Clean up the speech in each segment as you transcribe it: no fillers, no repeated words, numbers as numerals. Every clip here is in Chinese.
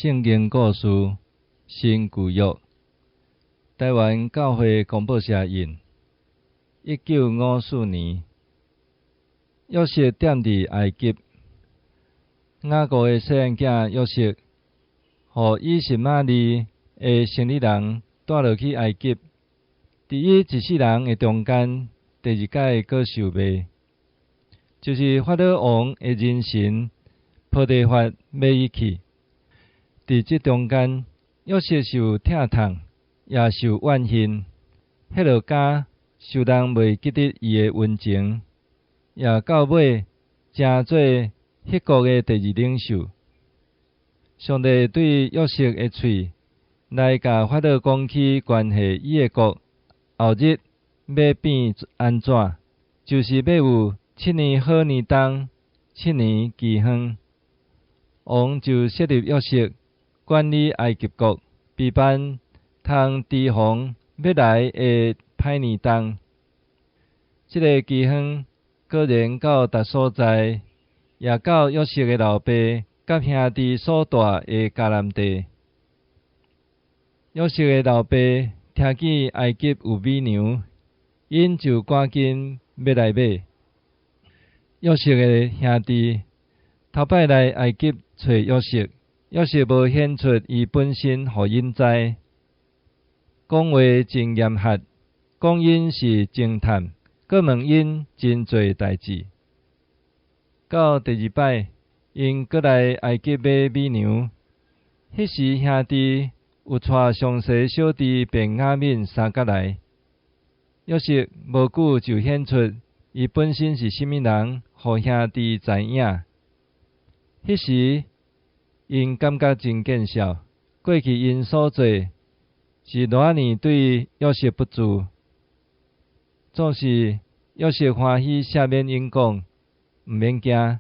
圣经故事新旧约，台湾教会公报社印，1954年，约瑟踮伫埃及，雅各的细汉囝约瑟，互以实玛利的生理人带落去埃及，伫伊一世人的中间，第二届过受卖，就是法老王的人神波提法买伊去。伫这中间，约瑟受疼痛，也受怨恨，迄落家受人袂记得伊的温情，也到尾成做迄国的第二领袖。上帝对约瑟的喙来甲法老讲起关系伊的国后日要变安怎，就是要有7年好年冬，7年饥荒。王就设立约瑟管理埃及国，备办通提防要来的歹年冬。这个饥荒果然到达所在，也到约瑟的老爸甲兄弟所住的迦南地。约瑟的老爸听见埃及有美牛，因就赶紧要来买。约瑟的兄弟头摆来埃及找约瑟，约瑟无显出伊本身互因知，讲话真严苛，讲因是侦探，阁问因真侪代志。到第二摆，因阁来埃及买美牛，迄时兄弟有带上西小弟便雅悯三角来。约瑟无久就显出伊本身是甚物人，互兄弟知影。迄时因感觉真见笑，过去因所做是偌尼对约瑟不住，总是约瑟欢喜赦免因讲，毋免惊，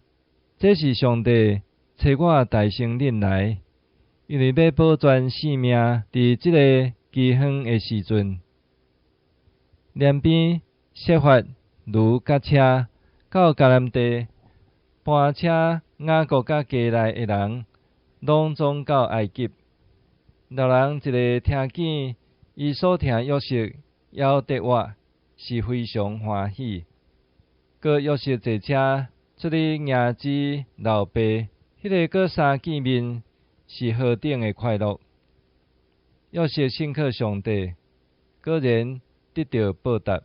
这是上帝找我大生恁来，因为要保全性命，伫即个饥荒的时阵。两边设法驴甲车到迦南地，搬车雅各甲家内的人，拢总到埃及。老人一个听见伊所听约瑟要得活，是非常欢喜。搁约瑟坐车出去迎接老爸，迄个搁相见面是何等的快乐！约瑟信靠上帝，果然得到报答。